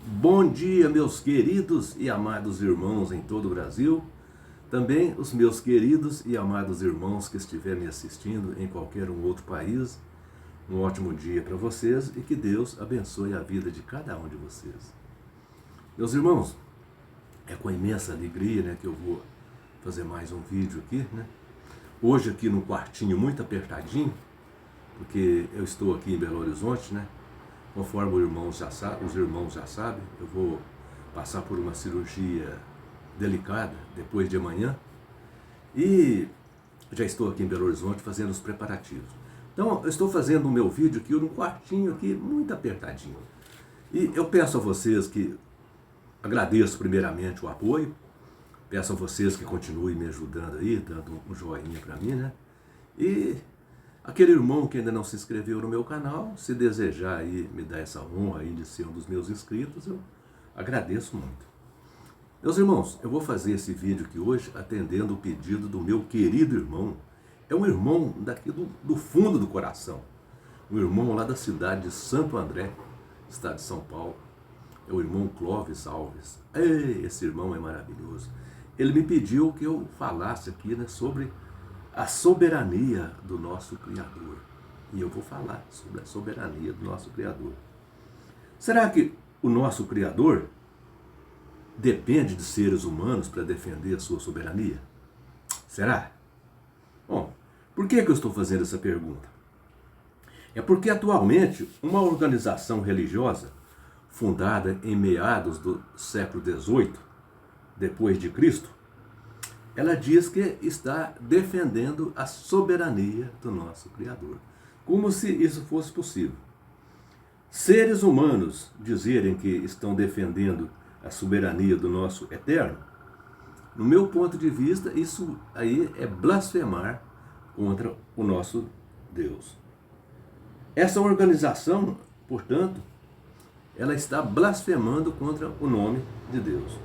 Bom dia, meus queridos e amados irmãos em todo o Brasil. Também os meus queridos e amados irmãos que estiverem me assistindo em qualquer outro país. Um ótimo dia para vocês e que Deus abençoe a vida de cada um de vocês. Meus irmãos, é com imensa alegria, que eu vou fazer mais um vídeo aqui, Hoje aqui num quartinho muito apertadinho, porque eu estou aqui em Belo Horizonte, Conforme os irmãos já sabem, eu vou passar por uma cirurgia delicada depois de amanhã e já estou aqui em Belo Horizonte fazendo os preparativos. Então, eu estou fazendo o meu vídeo aqui num quartinho aqui muito apertadinho. E eu peço a vocês que agradeço primeiramente o apoio, peço a vocês que continuem me ajudando aí, dando um joinha para mim, E aquele irmão que ainda não se inscreveu no meu canal, se desejar aí me dar essa honra aí de ser um dos meus inscritos, eu agradeço muito. Meus irmãos, eu vou fazer esse vídeo aqui hoje atendendo o pedido do meu querido irmão. É um irmão daqui do fundo do coração. Um irmão lá da cidade de Santo André, estado de São Paulo. É o irmão Clóvis Alves. Esse irmão é maravilhoso. Ele me pediu que eu falasse aqui sobre a soberania do nosso Criador. E eu vou falar sobre a soberania do nosso Criador. Será que o nosso Criador depende de seres humanos para defender a sua soberania? Será? Bom, por que eu estou fazendo essa pergunta? É porque atualmente uma organização religiosa fundada em meados do século XVIII, depois de Cristo, ela diz que está defendendo a soberania do nosso Criador. Como se isso fosse possível. Seres humanos dizerem que estão defendendo a soberania do nosso Eterno, no meu ponto de vista, isso aí é blasfemar contra o nosso Deus. Essa organização, portanto, ela está blasfemando contra o nome de Deus.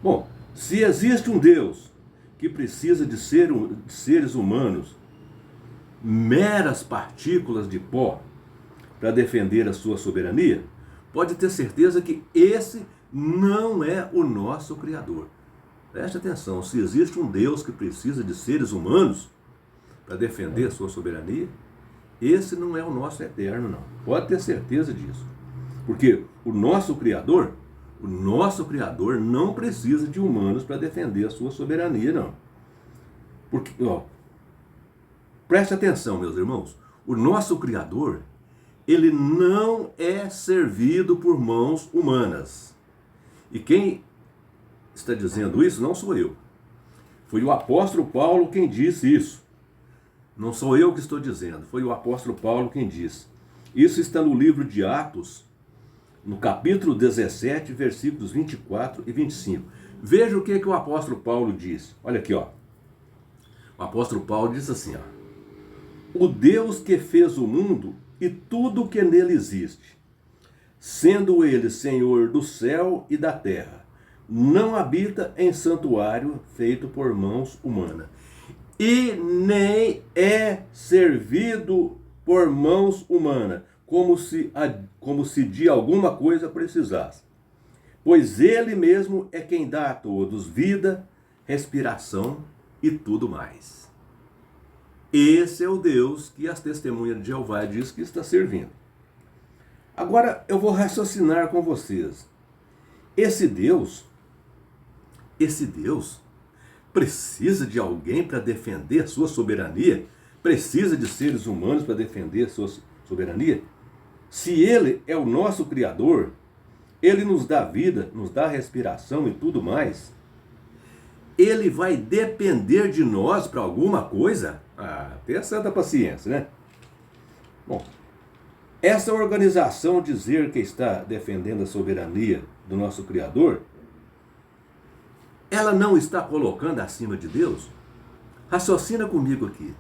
Bom, se existe um Deus que precisa de seres humanos, meras partículas de pó, para defender a sua soberania, pode ter certeza que esse não é o nosso Criador. Preste atenção, se existe um Deus que precisa de seres humanos para defender a sua soberania, esse não é o nosso Eterno, não. Pode ter certeza disso. Porque o nosso Criador não precisa de humanos para defender a sua soberania, não. Porque, preste atenção, meus irmãos, o nosso Criador, ele não é servido por mãos humanas. E quem está dizendo isso não sou eu. Foi o apóstolo Paulo quem disse isso. Não sou eu que estou dizendo, foi o apóstolo Paulo quem disse. Isso está no livro de Atos, no capítulo 17, versículos 24 e 25. Veja o que o apóstolo Paulo diz. Olha aqui, O apóstolo Paulo diz assim, O Deus que fez o mundo e tudo o que nele existe, sendo ele Senhor do céu e da terra, não habita em santuário feito por mãos humanas, e nem é servido por mãos humanas, como se de alguma coisa precisasse. Pois ele mesmo é quem dá a todos vida, respiração e tudo mais. Esse é o Deus que as testemunhas de Jeová diz que está servindo. Agora eu vou raciocinar com vocês. Esse Deus precisa de alguém para defender a sua soberania? Precisa de seres humanos para defender a sua soberania? Se ele é o nosso Criador, ele nos dá vida, nos dá respiração e tudo mais, ele vai depender de nós para alguma coisa? Tenha santa paciência, Bom, essa organização dizer que está defendendo a soberania do nosso Criador, ela não está colocando acima de Deus? Raciocina comigo aqui.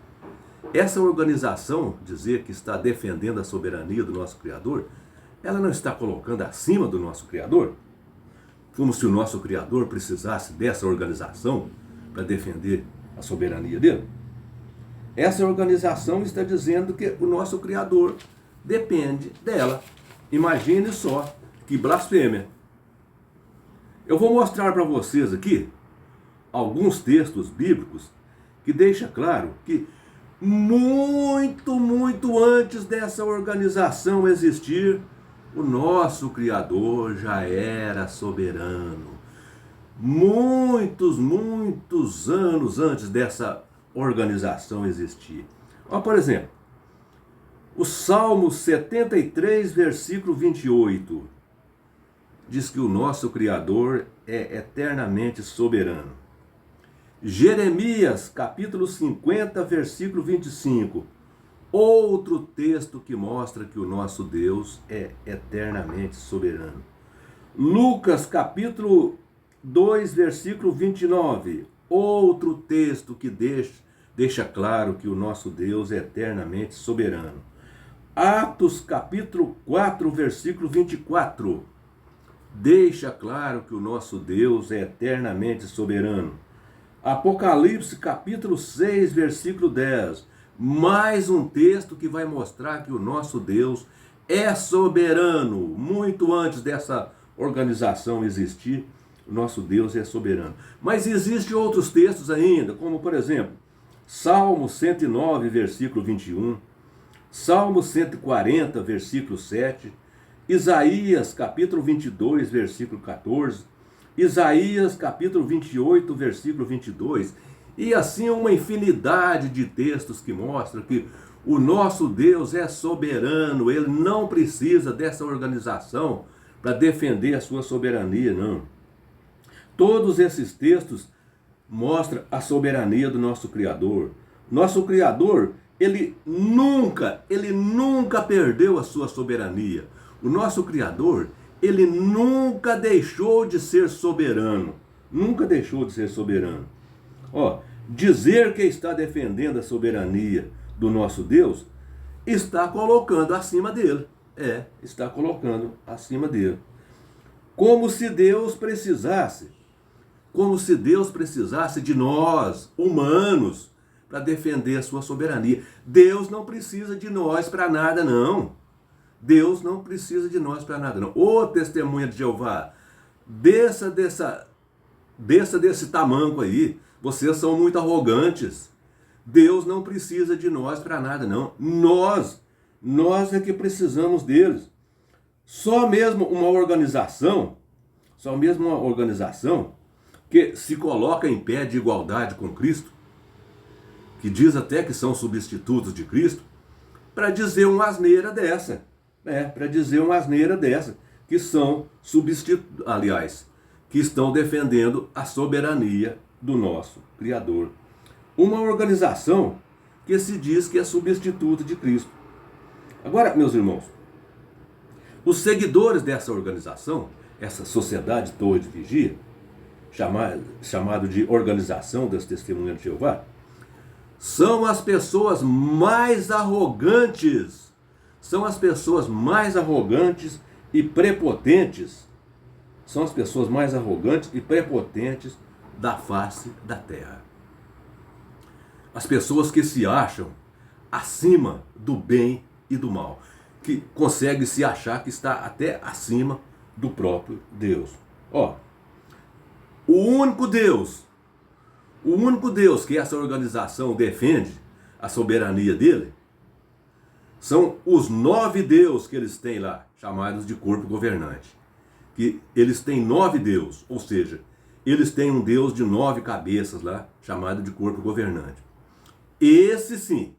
Essa organização dizer que está defendendo a soberania do nosso Criador, ela não está colocando acima do nosso Criador? Como se o nosso Criador precisasse dessa organização para defender a soberania dele? Essa organização está dizendo que o nosso Criador depende dela. Imagine só Que blasfêmia! Eu vou mostrar para vocês aqui alguns textos bíblicos que deixam claro que muito antes dessa organização existir, o nosso Criador já era soberano. Muitos anos antes dessa organização existir. Ó, por exemplo, o Salmo 73, versículo 28, diz que o nosso Criador é eternamente soberano. Jeremias, capítulo 50, versículo 25, outro texto que mostra que o nosso Deus é eternamente soberano. Lucas, capítulo 2, versículo 29, outro texto que deixa claro que o nosso Deus é eternamente soberano. Atos, capítulo 4, versículo 24, deixa claro que o nosso Deus é eternamente soberano. Apocalipse, capítulo 6, versículo 10, mais um texto que vai mostrar que o nosso Deus é soberano. Muito antes dessa organização existir, o nosso Deus é soberano. Mas existem outros textos ainda, como por exemplo, Salmo 109, versículo 21, Salmo 140, versículo 7, Isaías, capítulo 22, versículo 14, Isaías, capítulo 28, versículo 22, e assim uma infinidade de textos que mostram que o nosso Deus é soberano, ele não precisa dessa organização para defender a sua soberania, não. Todos esses textos mostram a soberania do nosso Criador. Nosso Criador, ele nunca perdeu a sua soberania. O nosso Criador, ele nunca deixou de ser soberano. Nunca deixou de ser soberano. Ó, dizer que está defendendo a soberania do nosso Deus, está colocando acima dele. Está colocando acima dele. Como se Deus precisasse de nós, humanos, para defender a sua soberania. Deus não precisa de nós para nada, não. Deus não precisa de nós para nada, não. Ô testemunha de Jeová, desça desse tamanco aí. Vocês são muito arrogantes. Deus não precisa de nós para nada, não. Nós é que precisamos deles. Só mesmo uma organização que se coloca em pé de igualdade com Cristo, que diz até que são substitutos de Cristo, para dizer uma asneira dessa. Que são substitutos, que estão defendendo a soberania do nosso Criador. Uma organização que se diz que é substituto de Cristo. Agora, meus irmãos, os seguidores dessa organização, essa sociedade Torre de Vigia, chamado de Organização das Testemunhas de Jeová, são as pessoas mais arrogantes. São as pessoas mais arrogantes e prepotentes. São as pessoas mais arrogantes e prepotentes da face da terra. As pessoas que se acham acima do bem e do mal, que conseguem se achar que está até acima do próprio Deus. Ó, o único Deus que essa organização defende a soberania dele, são os 9 deuses que eles têm lá, chamados de corpo governante. Que eles têm 9 deuses, ou seja, eles têm um Deus de 9 cabeças lá, chamado de corpo governante. Esse sim,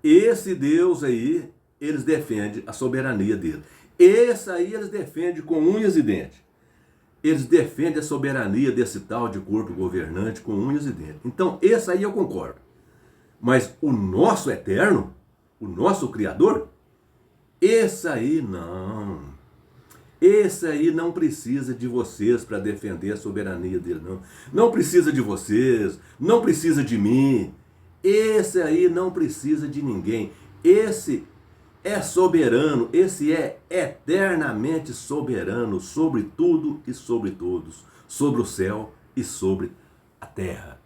esse Deus aí, eles defendem a soberania dele. Esse aí eles defendem com unhas e dentes. Eles defendem a soberania desse tal de corpo governante com unhas e dentes. Então, esse aí eu concordo. Mas o nosso eterno, o nosso Criador, esse aí não. Esse aí não precisa de vocês para defender a soberania dele, não. Não precisa de vocês, não precisa de mim. Esse aí não precisa de ninguém. Esse é soberano, esse é eternamente soberano sobre tudo e sobre todos, sobre o céu e sobre a terra.